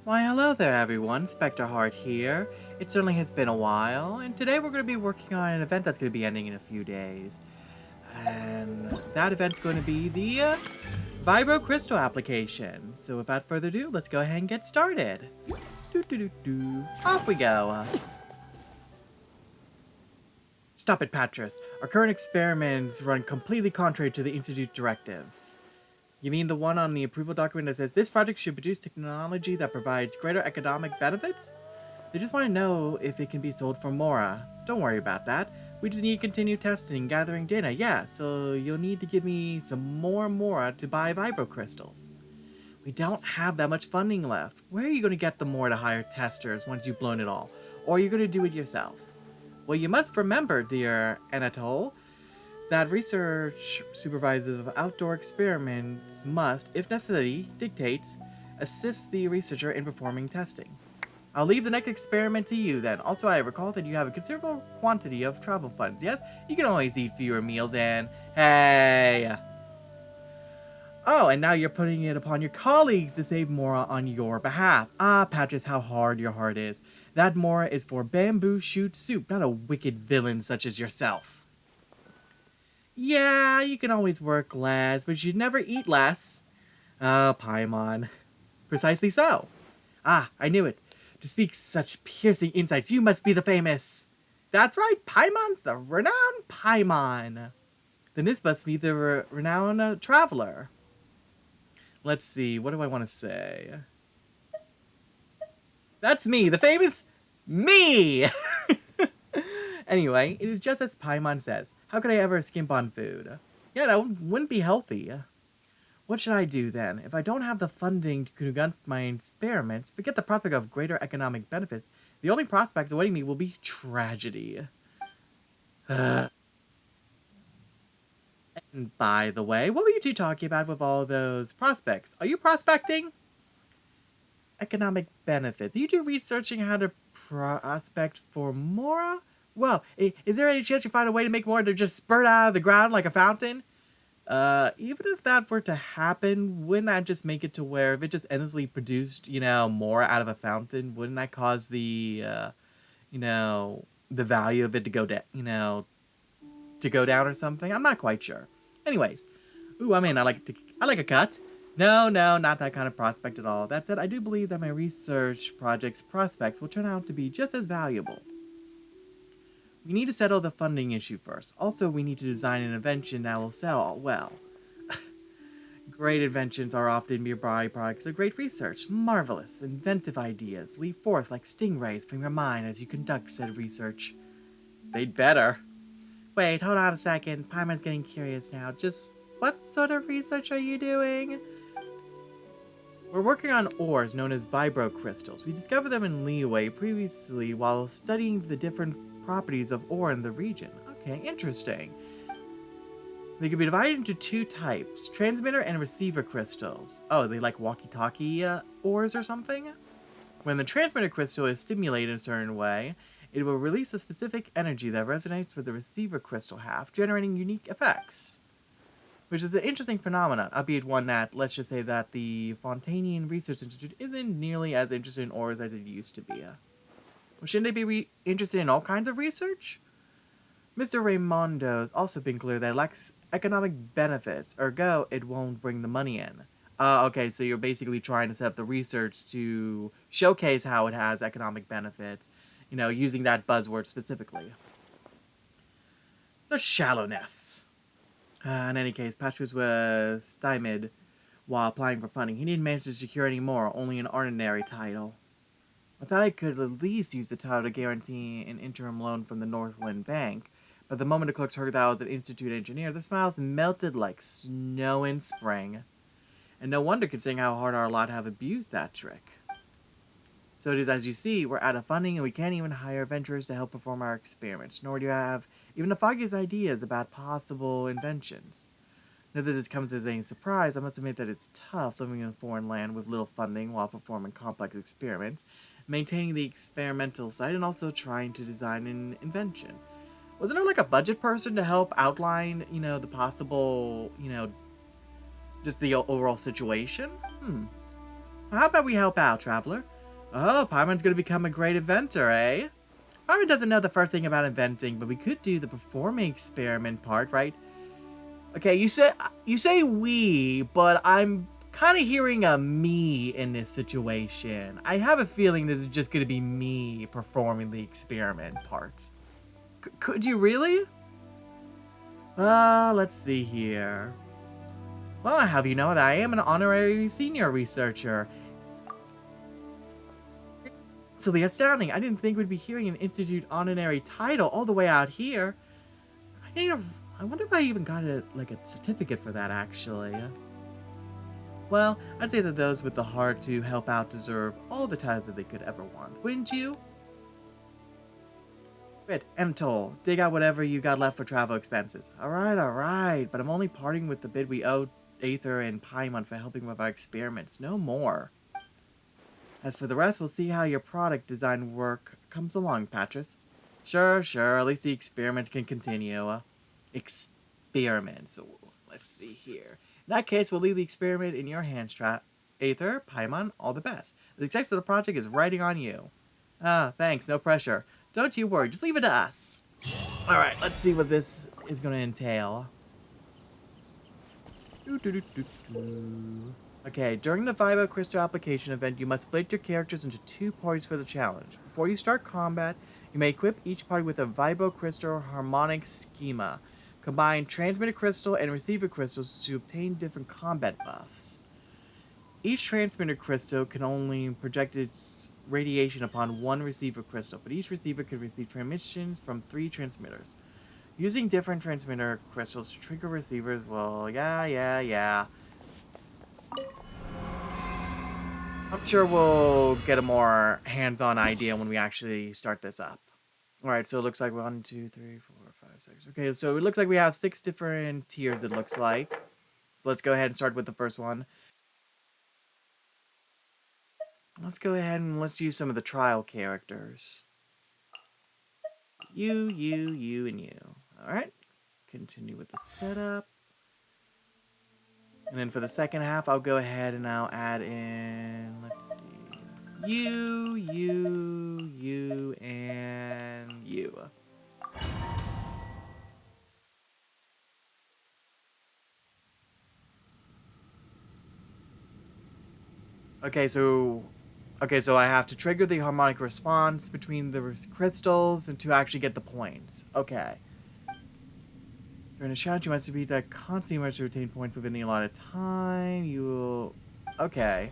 Why, hello there, everyone. Spectre Heart here. It certainly has been a while, and today we're going to be working on an event that's going to be ending in a few days. And that event's going to be the Vibro-Crystal Application. So without further ado, let's go ahead and get started. Off we go. Stop it, Patras. Our current experiments run completely contrary to the Institute's directives. You mean the one on the approval document that says this project should produce technology that provides greater economic benefits? They just want to know if it can be sold for Mora. Don't worry about that. We just need to continue testing and gathering data, yeah, so you'll need to give me some more Mora to buy Vibro Crystals. We don't have that much funding left. Where are you going to get the Mora to hire testers once you've blown it all? Or are you going to do it yourself? Well, you must remember, dear Anatole, that research supervisors of outdoor experiments must, if necessary dictates, assist the researcher in performing testing. I'll leave the next experiment to you then. Also, I recall that you have a considerable quantity of travel funds. Yes, you can always eat fewer meals and... Hey! Oh, and now you're putting it upon your colleagues to save Mora on your behalf. Ah, Patches, how hard your heart is. That Mora is for bamboo shoot soup, not a wicked villain such as yourself. Yeah, you can always work less, but you'd never eat less. Oh, Paimon. Precisely so. Ah, I knew it. To speak such piercing insights, you must be the famous. That's right, Paimon's the renowned Paimon. Then this must be the renowned traveler. Let's see, what do I want to say? That's me, the famous me! Anyway, it is just as Paimon says. How could I ever skimp on food? Yeah, that wouldn't be healthy. What should I do then? If I don't have the funding to conduct my experiments, forget the prospect of greater economic benefits. The only prospects awaiting me will be tragedy. And by the way, what were you two talking about with all those prospects? Are you prospecting? Economic benefits. Are you two researching how to prospect for Mora? Well, is there any chance you find a way to make Mora to just spurt out of the ground like a fountain? Even if that were to happen, wouldn't that just make it to where if it just endlessly produced, more out of a fountain, wouldn't that cause the, the value of it to go down, to go down or something? I'm not quite sure. Anyways, ooh, I'm in. I like a cut. No, not that kind of prospect at all. That said, I do believe that my research project's prospects will turn out to be just as valuable. We need to settle the funding issue first. Also, we need to design an invention that will sell well. Great inventions are often mere byproducts of great research. Marvelous, inventive ideas leap forth like stingrays from your mind as you conduct said research. They'd better. Wait, hold on a second. Paimon's getting curious now. Just what sort of research are you doing? We're working on ores known as Vibro-Crystals. We discovered them in Liyue previously while studying the different properties of ore in the region. Okay, interesting. They can be divided into two types, transmitter and receiver crystals. Oh, they like walkie-talkie ores or something? When the transmitter crystal is stimulated in a certain way, it will release a specific energy that resonates with the receiver crystal half, generating unique effects. Which is an interesting phenomenon, albeit one that, let's just say that the Fontanian Research Institute isn't nearly as interested in ores as it used to be. Well, shouldn't they be interested in all kinds of research? Mr. Raimondo's also been clear that it lacks economic benefits, ergo it won't bring the money in. Okay, so you're basically trying to set up the research to showcase how it has economic benefits, using that buzzword specifically. The shallowness. In any case, Patrick was stymied while applying for funding. He didn't manage to secure any more, only an ordinary title. I thought I could at least use the title to guarantee an interim loan from the Northland Bank, but the moment the clerks heard that I was an institute engineer, the smiles melted like snow in spring. And no wonder, considering how hard our lot have abused that trick. So it is, as you see, we're out of funding and we can't even hire adventurers to help perform our experiments, nor do you have even the foggiest ideas about possible inventions. Not that this comes as any surprise, I must admit that it's tough living in a foreign land with little funding while performing complex experiments, maintaining the experimental side, and also trying to design an invention. Wasn't there like a budget person to help outline, the possible, just the overall situation? How about we help out, traveler? Oh, Paimon's gonna become a great inventor, eh? Paimon doesn't know the first thing about inventing, but we could do the performing experiment part, right? Okay, you say we, but I'm kind of hearing a me in this situation. I have a feeling this is just gonna be me performing the experiment part. Could you really? Let's see here. Well, I have you know that I am an honorary senior researcher. So the astounding, I didn't think we'd be hearing an institute honorary title all the way out here. I wonder if I even got a certificate for that, actually. Well, I'd say that those with the heart to help out deserve all the titles that they could ever want, wouldn't you? Good, and toll. Dig out whatever you got left for travel expenses. Alright, but I'm only parting with the bid we owe Aether and Paimon for helping with our experiments, no more. As for the rest, we'll see how your product design work comes along, Patras. Sure, at least the experiments can continue. Experiments. Let's see here. In that case, we'll leave the experiment in your hands, Aether, Paimon, all the best. The success of the project is riding on you. Thanks, no pressure. Don't you worry, just leave it to us. Alright, let's see what this is going to entail. Okay, during the Vibro-Crystal Application event, you must split your characters into 2 parties for the challenge. Before you start combat, you may equip each party with a Vibro-Crystal Harmonic Schema. Combine Transmitter Crystal and Receiver Crystals to obtain different combat buffs. Each Transmitter Crystal can only project its radiation upon 1 Receiver Crystal, but each receiver can receive transmissions from 3 transmitters. Using different Transmitter Crystals to trigger receivers, well, yeah. I'm sure we'll get a more hands-on idea when we actually start this up. Alright, so it looks like 1, 2, 3, 4, 5, 6. Okay, so it looks like we have 6 different tiers, it looks like. So let's go ahead and start with the first one. Let's go ahead and let's use some of the trial characters. You, and you. Alright, continue with the setup. And then for the second half, I'll go ahead and I'll add in, let's see, you, and you. Okay, so I have to trigger the harmonic response between the crystals and to actually get the points. Okay. During the challenge, you must be that constantly must retain points within the allotted time. You will... Okay.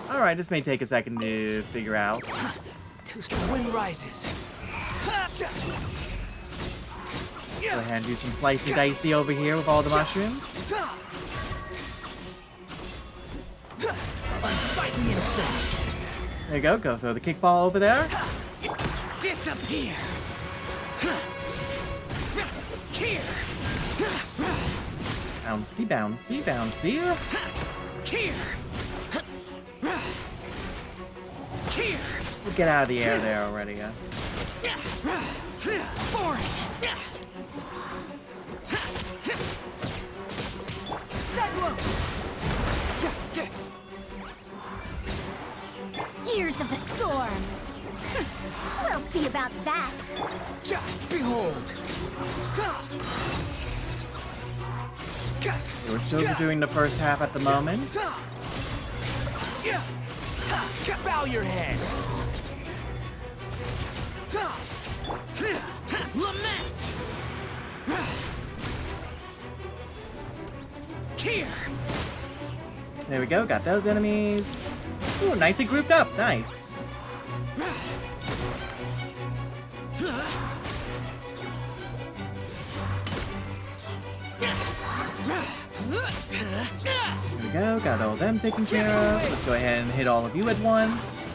Alright, this may take a second to figure out. The wind rises. Go ahead and do some slicey dicey over here with all the mushrooms. Unsightly insects. There you go. Go throw the kickball over there. Disappear. Here. Bouncy. Here. Here. We'll get out of the air there already. Foreign. Years of the storm. We'll see about that. Behold. We're still doing the first half at the moment. Bow your head. Lament. Here. There we go. Got those enemies. Ooh, nicely grouped up. Nice. There we go. Got all of them taken care of. Let's go ahead and hit all of you at once.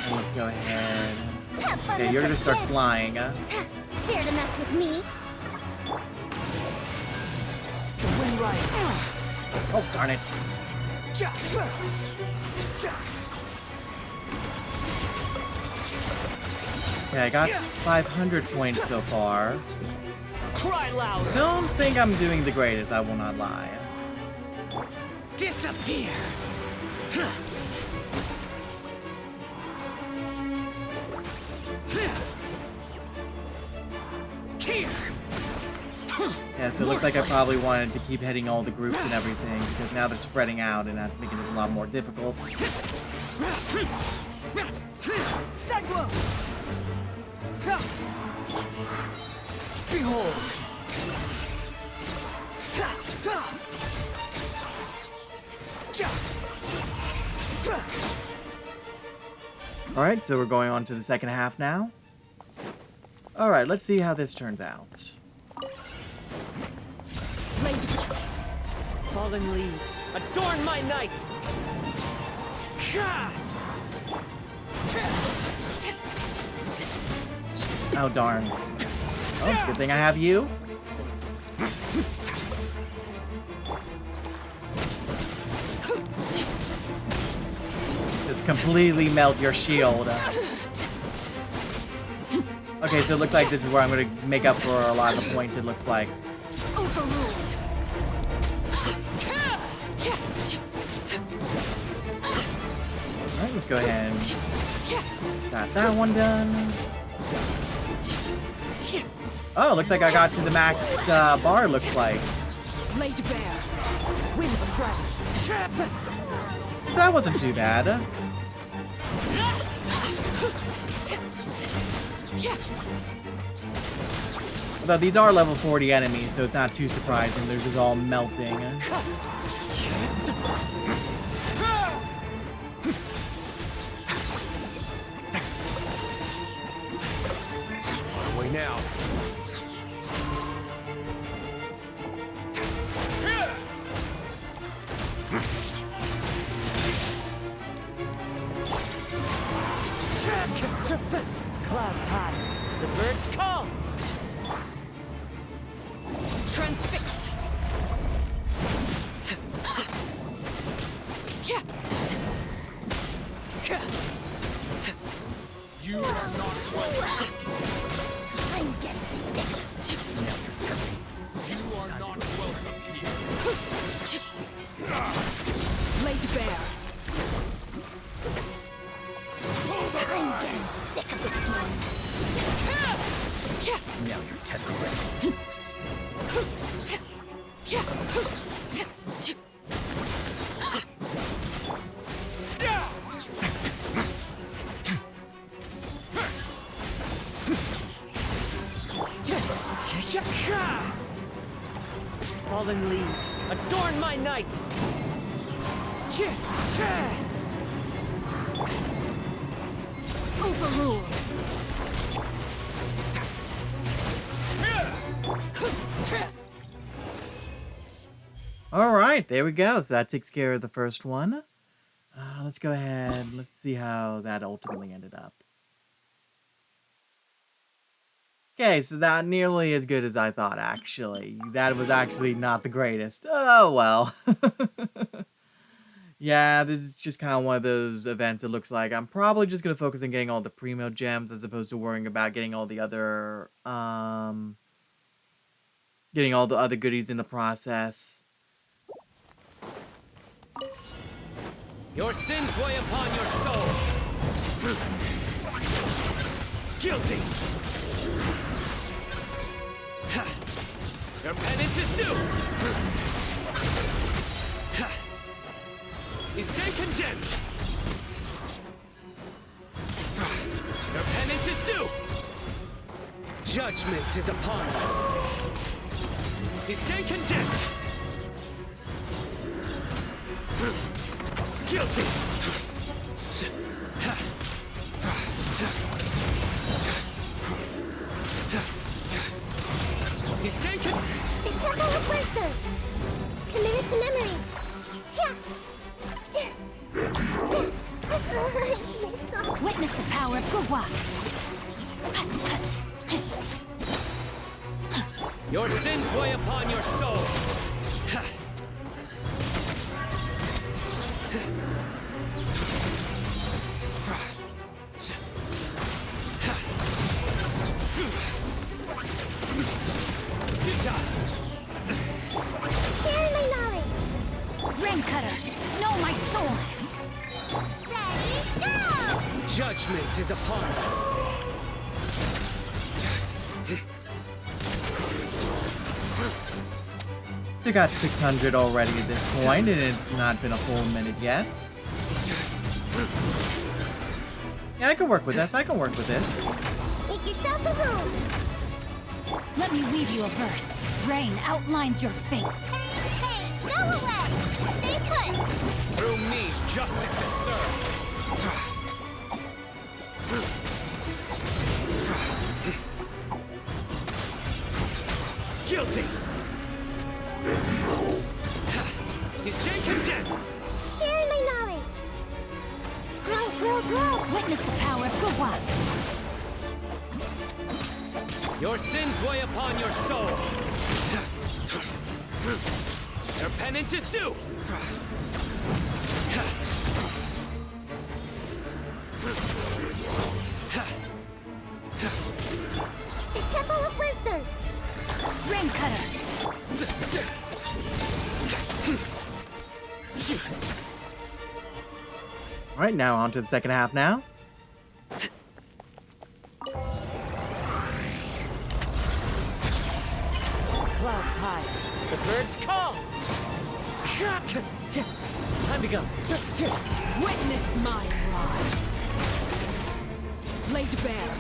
And let's go ahead. Okay, you're gonna start flying. Dare to mess with me? The wind rises. Oh, darn it. Okay, I got 500 points so far. Cry louder. Don't think I'm doing the greatest, I will not lie. Disappear. Yeah, so it looks like I probably wanted to keep hitting all the groups and everything, because now they're spreading out, and that's making this a lot more difficult. Cyclone! Behold! Alright, so we're going on to the second half now. Alright, let's see how this turns out. Fallen leaves, adorn my night! Oh, darn. Oh, it's a good thing I have you. Just completely melt your shield. Okay, so it looks like this is where I'm going to make up for a lot of the points, it looks like. Overruled. Alright, let's go ahead and got that one done. Oh, looks like I got to the maxed bar, looks like. Laid bare. Wind strike. So that wasn't too bad. Although these are level 40 enemies, so it's not too surprising. They're just all melting. Away now. Clouds high. The birds come. Transfixed. You are not welcome. I'm getting sick. You are not welcome here. Laid bare. I'm getting sick of this game. Now you're testing it. Fallen leaves, adorn my night. Overruled. Alright, there we go. So that takes care of the first one. Let's go ahead. Let's see how that ultimately ended up. Okay, so that nearly as good as I thought, actually. That was actually not the greatest. Oh, well. Yeah, this is just kind of one of those events it looks like. I'm probably just going to focus on getting all the Primo gems as opposed to worrying about getting all the other, getting all the other goodies in the process. Your sins weigh upon your soul. Guilty. Your penance is due. You stand condemned. Your penance is due. Judgment is upon you. You stand condemned. Guilty. You stand condemned. The Temple of Wisdom. Committed to memory. Stop. Witness the power of Gurwa. Your sins weigh upon your soul. Sharing my knowledge. Ring cutter. Know my soul. Judgment is upon us. So got 600 already at this point, and it's not been a full minute yet. Yeah, I can work with this. I can work with this. Make yourselves a room. Let me weave you a verse. Rain outlines your fate. Hey, go away. Stay put. Through me, justice is served. Guilty. You stay condemned. Sharing my knowledge. Grow, grow, grow. Witness the power of Gawa. Your sins weigh upon your soul. Their penance is due. The Temple of Wisdom. Rain cutter. All right, now on to the second half now. Clouds high. The birds call. Time to go. Witness my rise. Laid bare.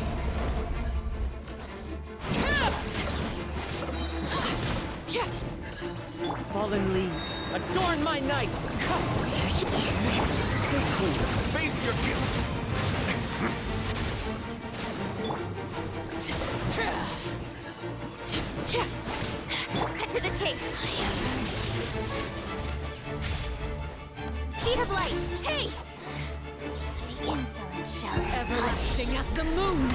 Fallen leaves, adorn my night. Stay cool. Face your guilt. Cut to the chase. Speed of light. Hey! The insolent shall Everlasting as the moon.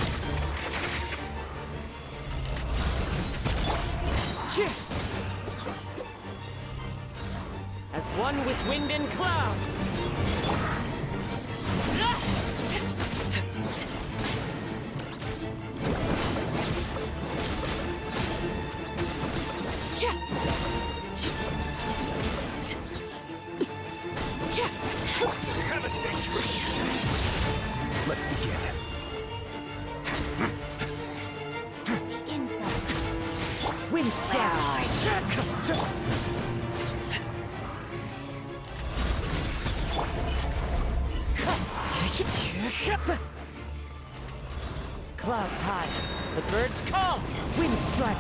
As one with wind and cloud. Have a sanctuary. Let's begin. Wind Clouds high. The birds call. Wind strike.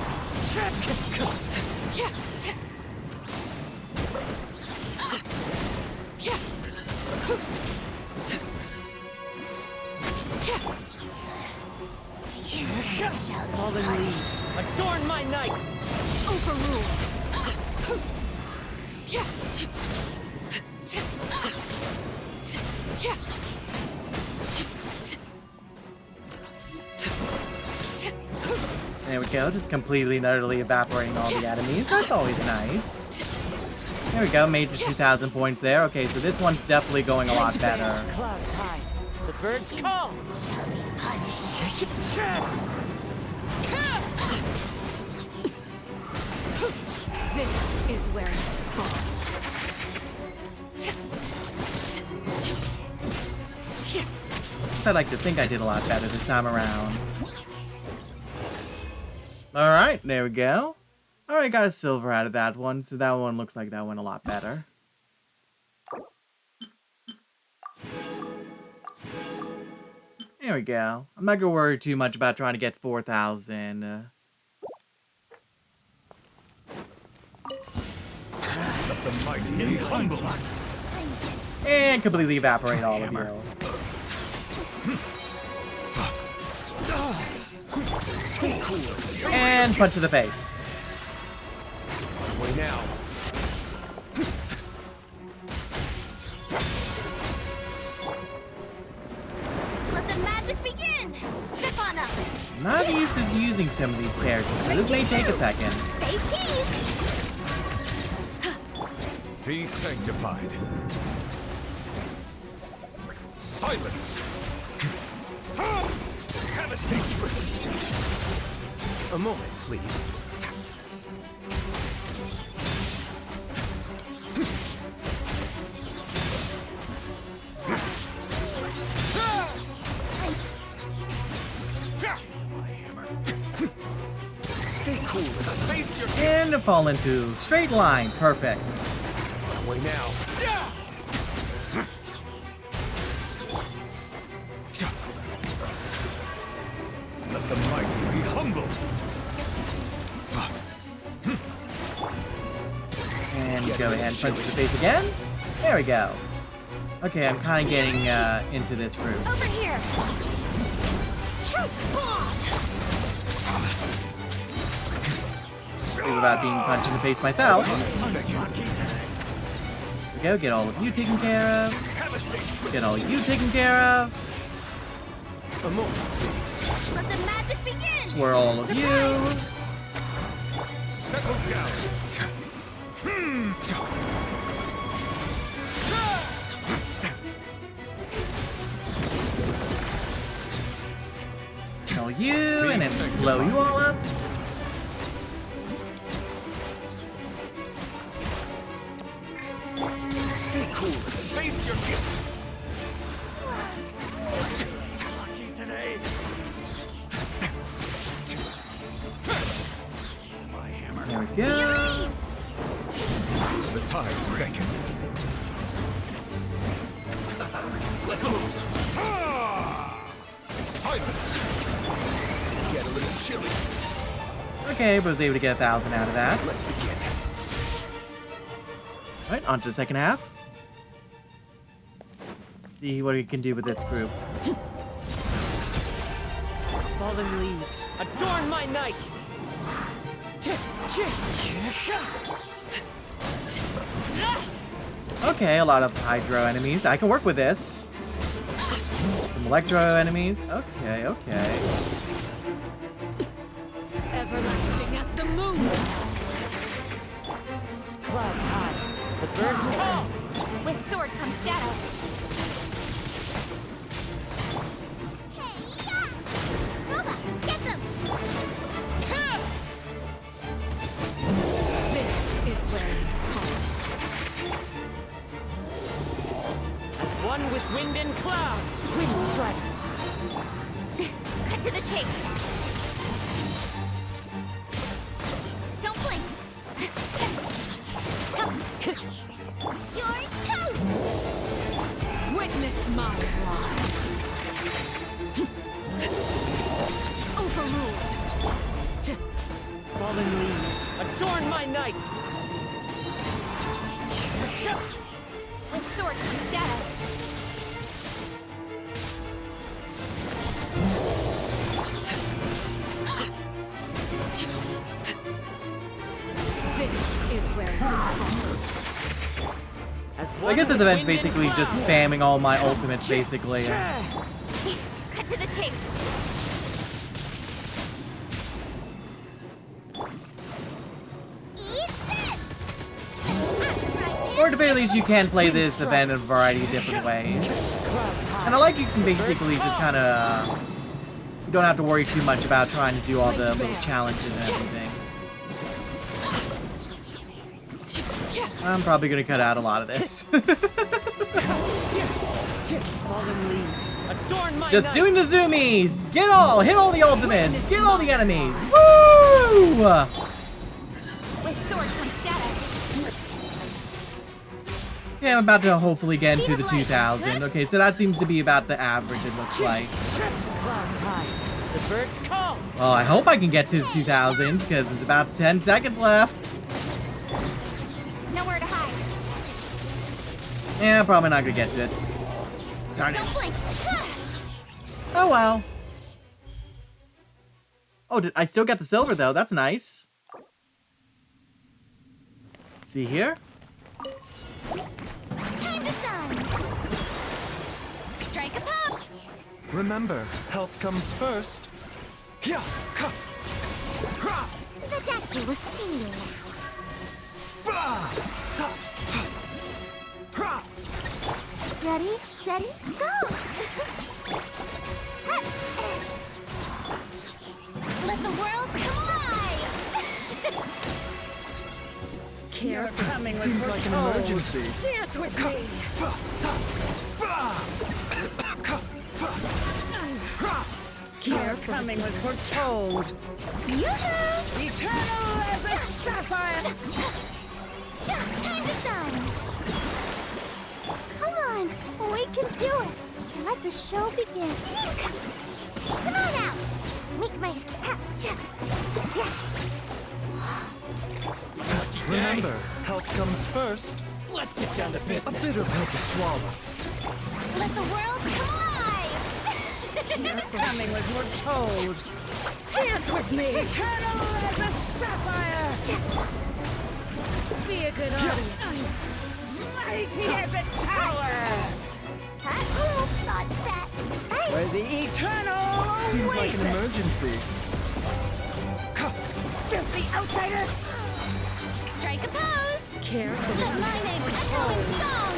Fallen leaves, adorn my night. Overrule. There we go, just completely and utterly evaporating all the enemies. That's always nice. There we go, made to 2,000 points there. Okay, so this one's definitely going a lot better. Clouds hide. The birds call. shall be punished. This is where you fall. I'd like to think I did a lot better this time around. Alright, there we go. Alright, got a silver out of that one, so that one looks like that went a lot better. There we go. I'm not gonna worry too much about trying to get 4,000. The mighty humble. And completely evaporate all of you. Stay cool. And punch to the face. Way now. Let the magic begin. Step on up. Not used to using some of these characters, so this may take a second. Say cheese. Be sanctified. Silence! Have a sanctuary. A moment, please. your And fall into straight line. Perfect. way now. Let the mighty be humbled. And go ahead and punch in the face again. There we go. Okay, I'm kind of getting into this group. Over here. Think about being punched in the face myself. Unexpected. There we go, get all of you taken care of. Have a safe trip. Get all of you taken care of. A moment, please. Let the magic begin. Swirl all of you. Settle down. All you, and then blow you all up. Stay cool and face your gift. Lucky today. My hammer. There we go. The tides beckon. Let's move. Silence. It's gonna get a little chilly. Okay, but was able to get 1,000 out of that. Let's begin. Alright, on to the second half. See what we can do with this group. Fallen leaves, adorn my night! Okay, a lot of hydro enemies. I can work with this. Some electro enemies. Okay, okay. Everlasting as the moon. Clouds high, the birds call! With sword comes shadow. Booba, get them. This is where you come. As one with wind and cloud, wind strike! Cut to the chase. Don't blink. You're toast. Witness my rise. Overruled. Fallen leaves, adorn my night! With sword comes shadow. This is where you come. As I one guess this with event's wind and basically just cloud. spamming all my ultimates, basically. Cut to the chase. Eat this. Or at the very least, you can play this event in a variety of different ways. Clouds high. And I like you can basically just kind of... You don't have to worry too much about trying to do all the little challenges and everything. I'm probably going to cut out a lot of this. Fallen leaves, adorn my Just night! doing the zoomies! Hit all the ultimates! Get all the enemies! Woo! With sword comes shadow. Okay, I'm about to hopefully get into the 2,000. Okay, so that seems to be about the average, it looks like. Clouds high, the birds call! Well, I hope I can get to the 2,000, because it's about 10 seconds left. Nowhere to hide. Yeah, I'm probably not gonna get to it. Darn Don't it. blink. Oh well. Oh, I still got the silver though. That's nice. See here? Time to shine. Strike a pop. Remember, health comes first. The doctor will see you now. Ready, steady, go! Let the world come alive! You're coming with Seems like an emergency. Dance with me. Care coming was foretold. Yoo-hoo! Eternal as a sapphire. Time to shine! Come on, we can do it! Let the show begin! Come on out! Make my... Remember, health comes first. Let's get down to A business. bitter pill to swallow. Let the world come alive! Your coming was foretold. Dance with me. Eternal as a sapphire. Be a good audience. Mighty as a tower. I almost dodged that. Hey, Where the eternal Seems like oasis. an emergency. Filthy outsider. strike a pose! Careful. Let my name echo in song!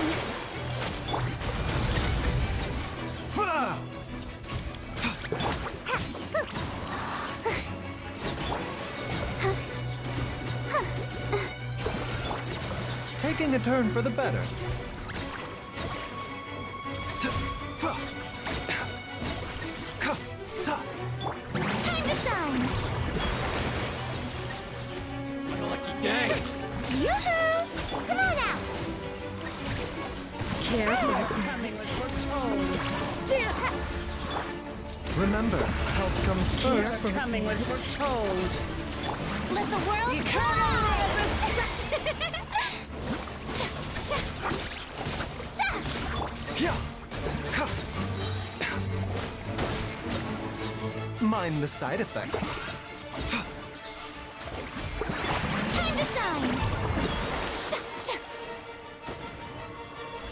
Taking a turn for the better. Time to shine! Like a lucky day. Yoo-hoo! Come on out! Careful. Coming was foretold. Remember, health comes Your first. coming was foretold. Let the world Eternal come as a sapphire. Mind the side effects. Time to shine!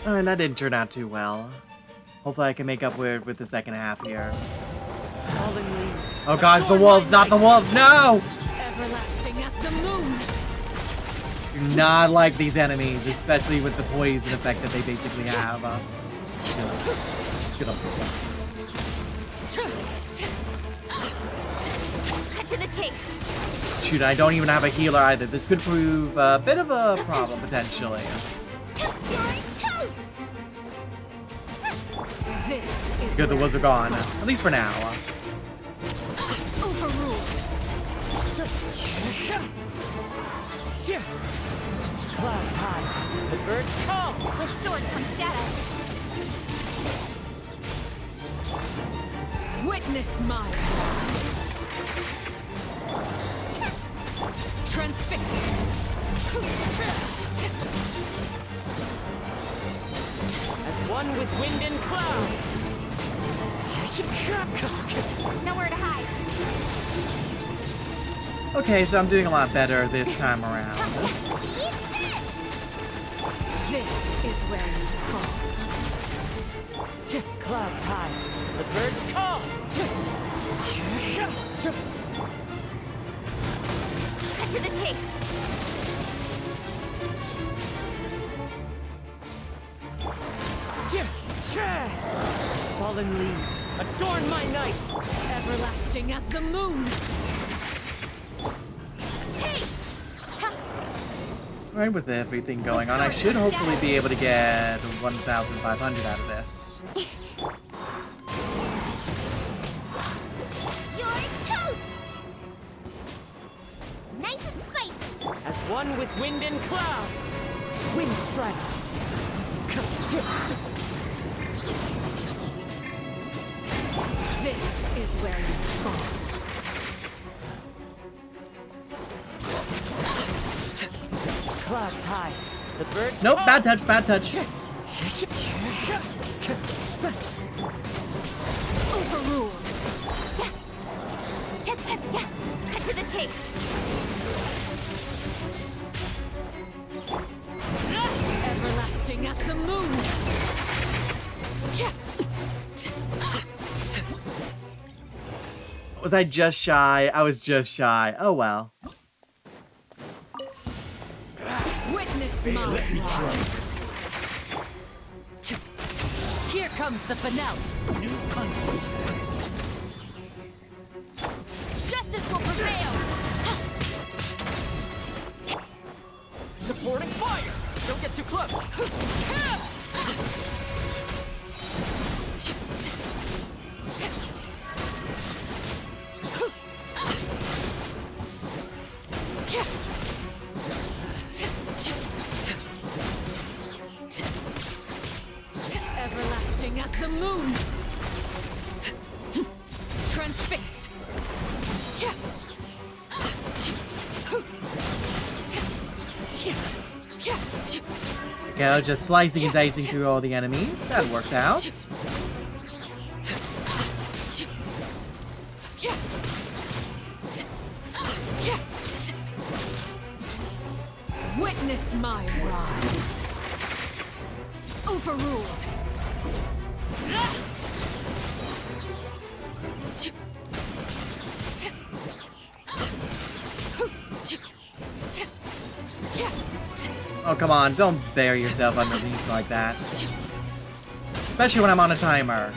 Alright, that didn't turn out too well. Hopefully I can make up with the second half here. Fallen leaves. Oh gosh, the wolves, not the wolves, no! Everlasting as the moon. Do not like these enemies, especially with the poison effect that they basically have. Just gonna... Cut to the chase! Shoot, I don't even have a healer either. This could prove a bit of a problem, potentially. You're toast! This is Good, the where wolves are gone. At least for now. overruled. Clouds high. The birds come. With sword comes shadow. Witness my rise. Transfixed. As one with wind and cloud. Nowhere to hide. Okay, so I'm doing a lot better this time around. Eat this! This is where you fall. Clouds high. The birds come. Cut to the chase! Fallen leaves. Adorn my night. Everlasting as the moon. Hey! Right, with everything going on, I should hopefully be able to get 1,500 out of this. You're toast! Nice and spicy! As one with wind and cloud. Wind strike. This is where you fall. Clouds high. The birds Nope, come. bad touch, bad touch. Overruled. Cut to the chase! Everlasting as the moon. Was I just shy? I was just shy. Oh well. Witness my rise. Here comes the finale. Justice will prevail! Supporting fire. Don't get too close. as the moon. Transfixed. Go, just slicing and dicing through all the enemies. That works out. Witness my rise. Overruled. Oh, come on. Don't bury yourself underneath like that. Especially when I'm on a timer.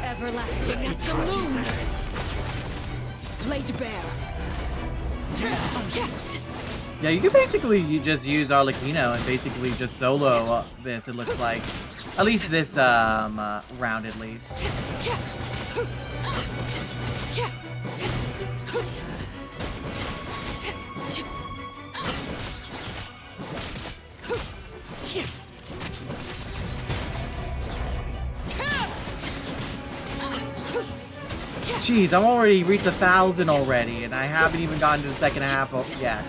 Everlasting as the moon. Laid bare. Yeah, you can basically just use Arlecchino and basically just solo this, it looks like. At least this round, at least. Jeez, I'm already reached 1,000 already, and I haven't even gotten to the second half of yet.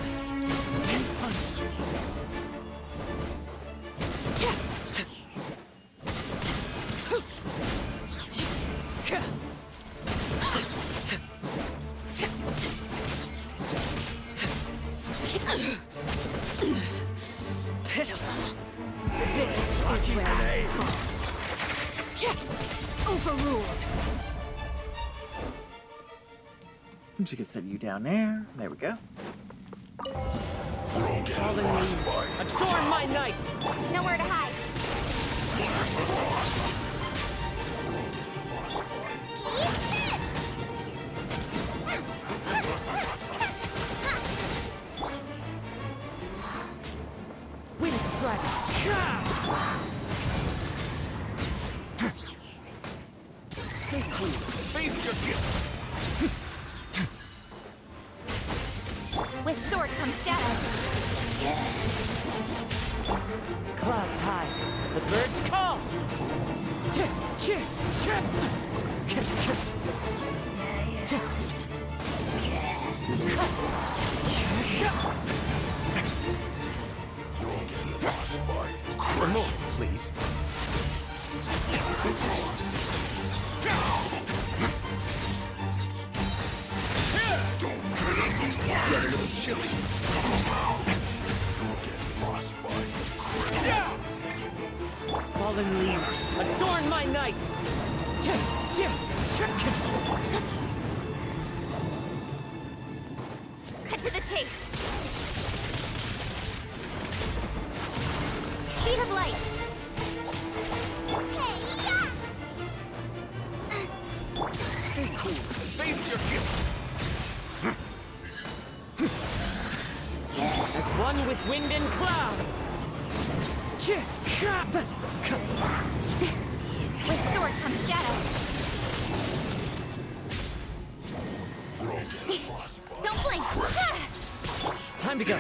Pitiful. This is where I fall. Overruled. I'm just gonna set you down there. There we go. Fallen leaves, adorn my night. Nowhere to hide. Wind strike. Stay cool. Face your gift. With sword comes shadow. Clouds hide. The birds call. Criminal, please. Get a little chilly. Fallen leaves, adorn my night. Cut to the chase. Speed of light. Stay cool. Face your gift. As one with wind and cloud. With sword comes shadow. Don't blink. Time to go.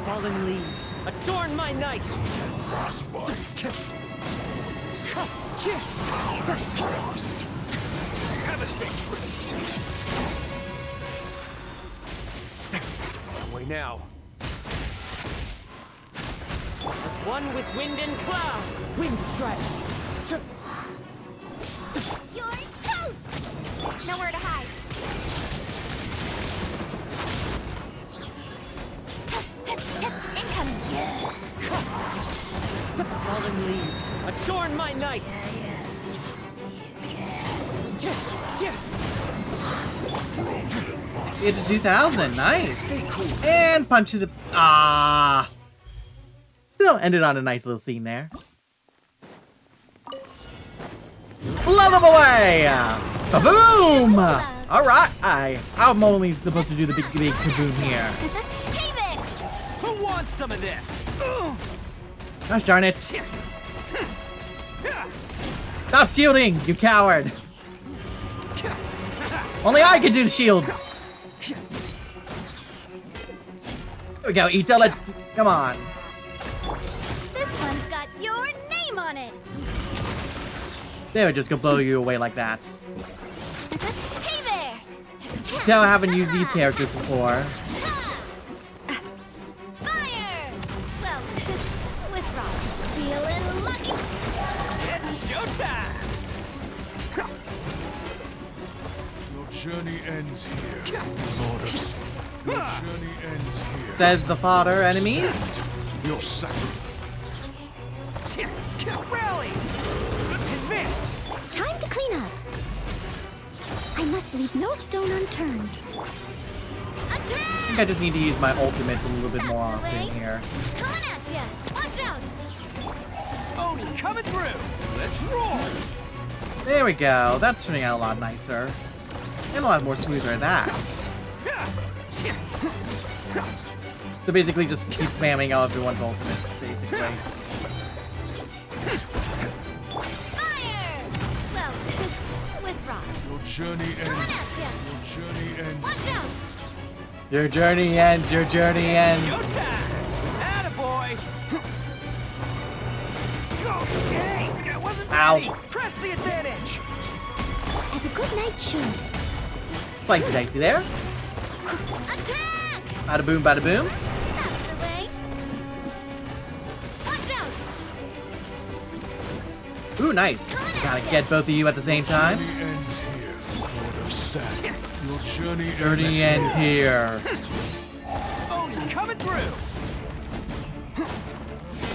Fallen leaves, adorn my night. Have a safe trip. Away now. As one with wind and cloud. Wind strike. You're toast. Nowhere to hide. Incoming. Fallen leaves, adorn my night. Get to 2,000, nice. And punch to the still ended on a nice little scene there. Blow them away! Ba-boom! Alright, I'm only supposed to do the big kaboom here. Hey there. Who wants some of this? Gosh darn it. Stop shielding, you coward! Only I can do the shields! we go, Ito. Let's come on. This one's got your name on it. They would just go blow you away like that. Hey there. Tell I haven't used these characters before. Fire. Well, with Ross, feeling lucky. It's showtime! Your journey ends here, Lord of Sin. Your journey ends here. Says the fodder enemies. Your sacrifice. Rally! Advance! Time to clean up. I must leave no stone unturned. I Attack! think I just need to use my ultimates a little bit more That's the often way. here. Coming at ya. Watch out. Oni coming through! Let's roll! There we go. That's turning out a lot nicer. And a lot more smoother at that. So basically just keep spamming all everyone's ultimates, basically. Fire. Well, with Ross. Your journey Coming ends. at ya. Your journey ends. Watch out. Your journey ends, your journey ends. Showtime! Attaboy! Go! Hey! I wasn't Ow. ready! Press the advantage! As a good knight should. Slicey dicey there. Attack! Bada boom, bada boom. That's the way. Watch out. Ooh, nice. Gotta get both of you at the same time. Journey ends here, Lord of Sin. Your journey Journey ends here. Oni coming through!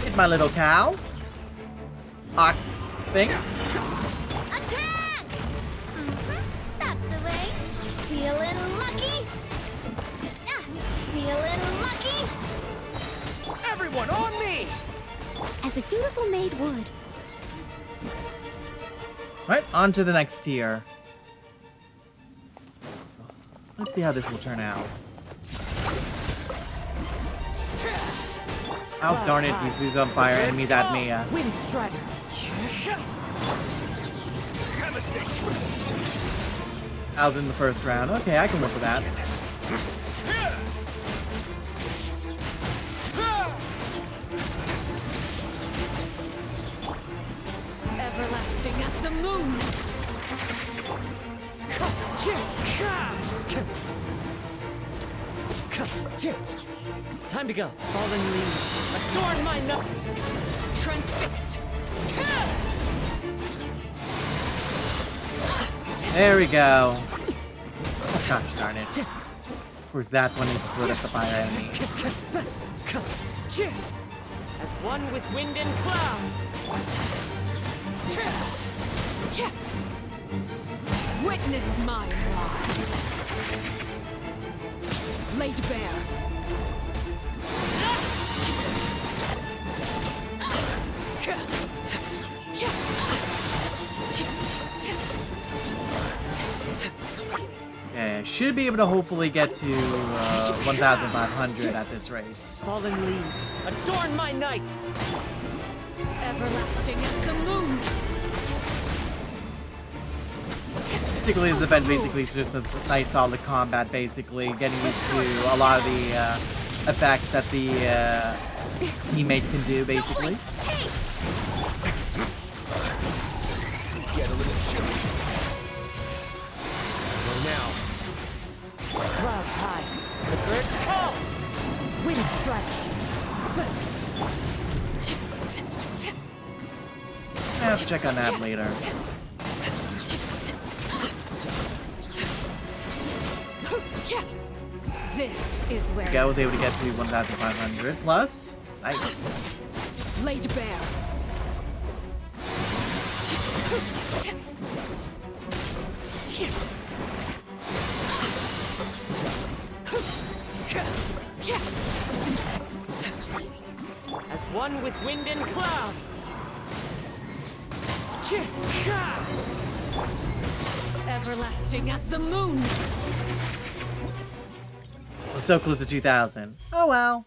Hit my little cow. Ox thing. Attack! That's the way. Feeling lucky. Feeling lucky. Everyone on me! As a dutiful maid would. Right, on to the next tier. Let's see how this will turn out. Oh, darn it, we lose on fire enemy that Mia. Wind Strider. Have a safe trip! I was in the first round. Okay, I can work with that. Everlasting as the moon. Time to go. Fallen leaves. Adorn my note. Transfixed. There we go. Oh, gosh darn it. Of course, that's when you split up the fire enemies. As one with wind and cloud. Witness my rise. Laid bare. Okay, I should be able to hopefully get to 1,500 at this rate. Fallen leaves. Adorn my night. Everlasting as the moon. Basically, this event basically is just some nice solid combat, basically. Getting used to a lot of the effects that the teammates can do, basically. Get a little chilly. Go now. Clouds high. The birds call. Wind strike. I have to check on that later. This is where Okay, I was able to get to 1,500 plus. Nice. laid bare. As one with wind and cloud. Everlasting as the moon. We're so close to 2,000. Oh well.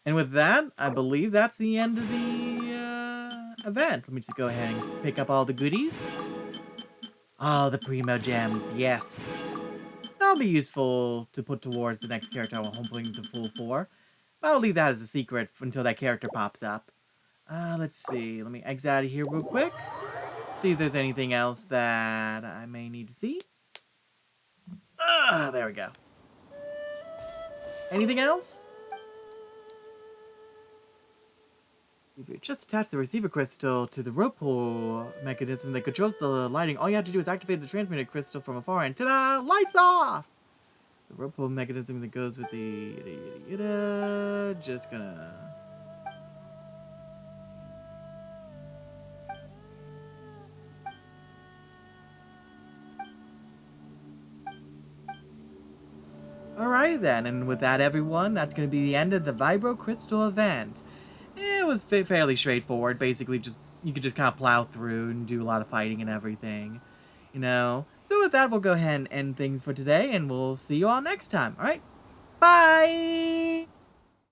And with that, I believe that's the end of the event. Let me just go ahead and pick up all the goodies. Oh, the Primo Gems, yes. That'll be useful to put towards the next character I'm hoping to pull for. But I'll leave that as a secret until that character pops up. Let's see. Let me exit out of here real quick. See if there's anything else that I may need to see. There we go. Anything else? If you just attach the receiver crystal to the rope pull mechanism that controls the lighting, all you have to do is activate the transmitter crystal from afar and ta-da! Lights off! The rope pull mechanism that goes with the... Just gonna... Alright then, and with that everyone, that's going to be the end of the Vibro-Crystal event. It was fairly straightforward, basically just, you could just kind of plow through and do a lot of fighting and everything, you know. So with that, we'll go ahead and end things for today, and we'll see you all next time, alright? Bye!